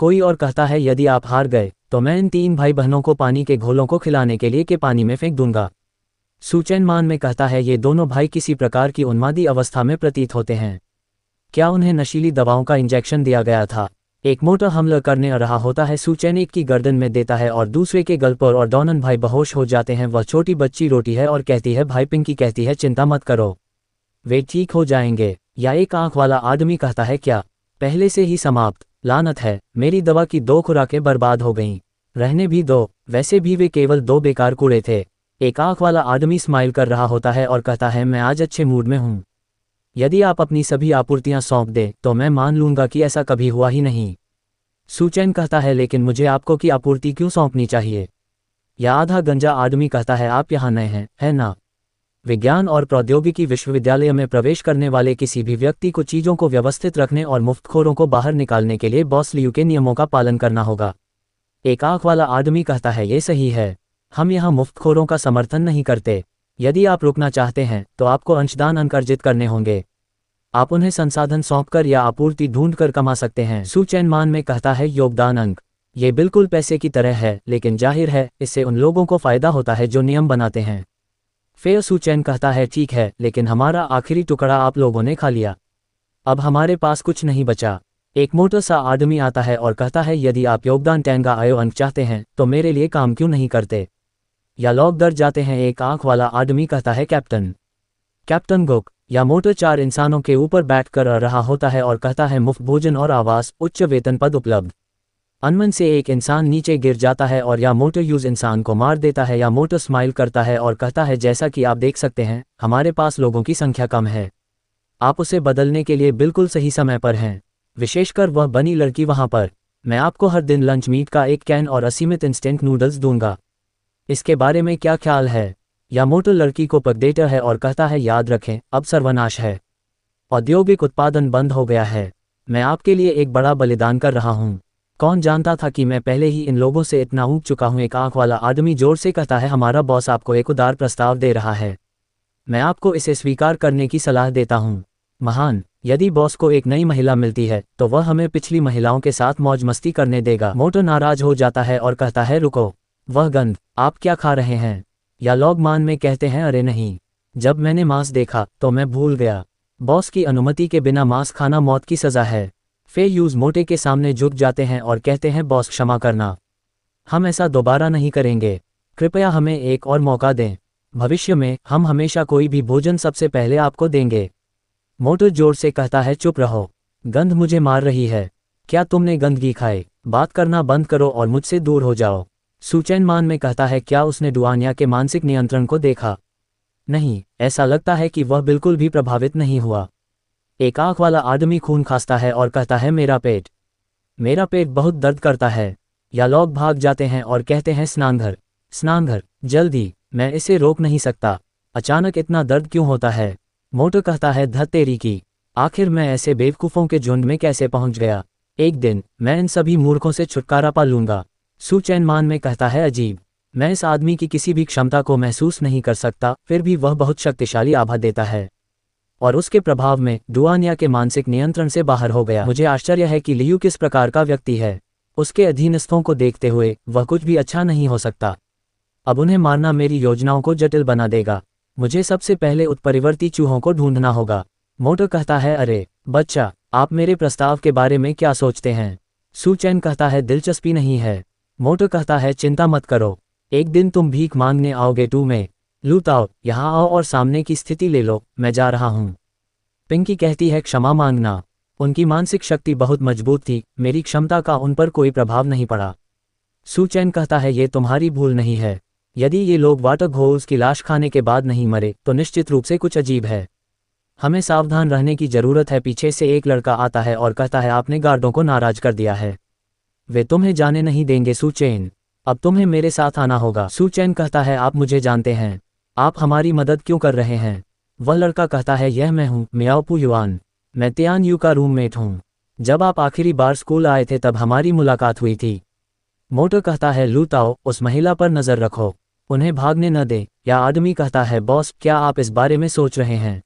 कोई और कहता है यदि आप हार गए तो मैं इन 3 भाई बहनों को पानी के घोलों को खिलाने के लिए के पानी में फेंक दूंगा। सुचेन मान में कहता है ये दोनों भाई किसी प्रकार की उन्मादी अवस्था में प्रतीत होते हैं। क्या उन्हें नशीली दवाओं का इंजेक्शन दिया गया था? एक मोटर हमला करने आ रहा होता है। सुचेन एक की गर्दन में देता है और दूसरे के गल पर और डॉनन भाई बेहोश हो जाते हैं। वह छोटी बच्ची रोती है और कहती है भाई पिंकी कहती है चिंता मत करो, वे ठीक हो जाएंगे। या एक आंख वाला आदमी कहता है क्या पहले से ही समाप्त? लानत है, मेरी दवा की 2 खुराकें बर्बाद हो गईं। रहने भी दो, वैसे भी वे केवल 2 बेकार कूड़े थे। एक आंख वाला आदमी स्माइल कर रहा होता है और कहता है मैं आज अच्छे मूड में हूँ। यदि आप अपनी सभी आपूर्तियां सौंप दें तो मैं मान लूंगा कि ऐसा कभी हुआ ही नहीं। सुचेन कहता है लेकिन मुझे आपको की आपूर्ति क्यों सौंपनी चाहिए? या आधा गंजा आदमी कहता है आप यहाँ नए हैं, है ना? विज्ञान और प्रौद्योगिकी विश्वविद्यालय में प्रवेश करने वाले किसी भी व्यक्ति को चीज़ों को व्यवस्थित रखने और मुफ्तखोरों को बाहर निकालने के लिए बॉस लियू के नियमों का पालन करना होगा। एक आंख वाला आदमी कहता है ये सही है, हम यहाँ मुफ्तखोरों का समर्थन नहीं करते। यदि आप रुकना चाहते हैं तो आपको अंशदान अंक अर्जित करने होंगे। आप उन्हें संसाधन सौंपकर या आपूर्ति ढूंढकर कमा सकते हैं। सुचेन मान में कहता है योगदान अंक, ये बिल्कुल पैसे की तरह है, लेकिन जाहिर है इससे उन लोगों को फायदा होता है जो नियम बनाते हैं। फेयर सुचेन कहता है ठीक है, लेकिन हमारा आखिरी टुकड़ा आप लोगों ने खा लिया, अब हमारे पास कुछ नहीं बचा। एक मोटा सा आदमी आता है और कहता है यदि आप योगदान टेंगा आयो अंक चाहते हैं तो मेरे लिए काम क्यों नहीं करते? या लोग डर जाते हैं। एक आंख वाला आदमी कहता है कैप्टन गुक। या मोटर 4 इंसानों के ऊपर बैठ कर रहा होता है और कहता है मुफ्त भोजन और आवास, उच्च वेतन पद उपलब्ध। अनमन से एक इंसान नीचे गिर जाता है और या मोटर यूज इंसान को मार देता है। या मोटर स्माइल करता है और कहता है जैसा कि आप देख सकते हैं हमारे पास लोगों की संख्या कम है, आप उसे बदलने के लिए बिल्कुल सही समय पर हैं, विशेषकर वह बनी लड़की वहां पर। मैं आपको हर दिन लंच मीट का 1 कैन और असीमित इंस्टेंट नूडल्स दूंगा, इसके बारे में क्या ख्याल है? या मोटर लड़की को पक देता है और कहता है याद रखें अब सर्वनाश है, औद्योगिक उत्पादन बंद हो गया है, मैं आपके लिए एक बड़ा बलिदान कर रहा हूँ। कौन जानता था कि मैं पहले ही इन लोगों से इतना ऊब चुका हूँ। एक आंख वाला आदमी जोर से कहता है हमारा बॉस आपको एक उदार प्रस्ताव दे रहा है, मैं आपको इसे स्वीकार करने की सलाह देता हूँ। महान, यदि बॉस को एक नई महिला मिलती है तो वह हमें पिछली महिलाओं के साथ मौज मस्ती करने देगा। मोटर नाराज हो जाता है और कहता है रुको, वह गंध, आप क्या खा रहे हैं? या लोग मान में कहते हैं अरे नहीं, जब मैंने मांस देखा तो मैं भूल गया, बॉस की अनुमति के बिना मांस खाना मौत की सज़ा है। फे यूज मोटे के सामने झुक जाते हैं और कहते हैं बॉस क्षमा करना, हम ऐसा दोबारा नहीं करेंगे, कृपया हमें एक और मौका दें, भविष्य में हम हमेशा कोई भी भोजन सबसे पहले आपको देंगे। मोटर जोर से कहता है चुप रहो, गंध मुझे मार रही है, क्या तुमने गंदगी खाई? बात करना बंद करो और मुझसे दूर हो जाओ। सुचेन मान में कहता है क्या उसने डुआनिया के मानसिक नियंत्रण को देखा? नहीं, ऐसा लगता है कि वह बिल्कुल भी प्रभावित नहीं हुआ। एक आंख वाला आदमी खून खांसता है और कहता है मेरा पेट बहुत दर्द करता है। या लोग भाग जाते हैं और कहते हैं स्नानघर, जल्दी, मैं इसे रोक नहीं सकता, अचानक इतना दर्द क्यों होता है? मोटर कहता है धत तेरी की, आखिर मैं ऐसे बेवकूफ़ों के झुंड में कैसे पहुंच गया? एक दिन मैं इन सभी मूर्खों से छुटकारा पा लूंगा। सुचेन मान में कहता है अजीब, मैं इस आदमी की किसी भी क्षमता को महसूस नहीं कर सकता, फिर भी वह बहुत शक्तिशाली आभा देता है और उसके प्रभाव में डुआनिया के मानसिक नियंत्रण से बाहर हो गया। मुझे आश्चर्य है कि लियू किस प्रकार का व्यक्ति है, उसके अधीनस्थों को देखते हुए वह कुछ भी अच्छा नहीं हो सकता। अब उन्हें मारना मेरी योजनाओं को जटिल बना देगा, मुझे सबसे पहले उत्परिवर्ती चूहों को ढूंढना होगा। मोटर कहता है अरे बच्चा, आप मेरे प्रस्ताव के बारे में क्या सोचते हैं? सुचेन कहता है दिलचस्पी नहीं है। मोटर कहता है चिंता मत करो, एक दिन तुम भीख मांगने आओगे। टू में लूताओ, यहाँ आओ और सामने की स्थिति ले लो, मैं जा रहा हूँ। पिंकी कहती है क्षमा मांगना, उनकी मानसिक शक्ति बहुत मजबूत थी, मेरी क्षमता का उन पर कोई प्रभाव नहीं पड़ा। सुचेन कहता है ये तुम्हारी भूल नहीं है, यदि ये लोग वाटर घोल्स की लाश खाने के बाद नहीं मरे तो निश्चित रूप से कुछ अजीब है, हमें सावधान रहने की जरूरत है। पीछे से एक लड़का आता है और कहता है आपने गार्डों को नाराज कर दिया है, वे तुम्हें जाने नहीं देंगे सुचेन, अब तुम्हें मेरे साथ आना होगा। सुचेन कहता है आप मुझे जानते हैं, आप हमारी मदद क्यों कर रहे हैं? वह लड़का कहता है यह मैं हूँ मियाओपू युआन, मैं तियान यू का रूममेट हूँ, जब आप आखिरी बार स्कूल आए थे तब हमारी मुलाकात हुई थी। मोटर कहता है लूताओ, उस महिला पर नज़र रखो, उन्हें भागने न दे। या आदमी कहता है बॉस क्या आप इस बारे में सोच रहे हैं?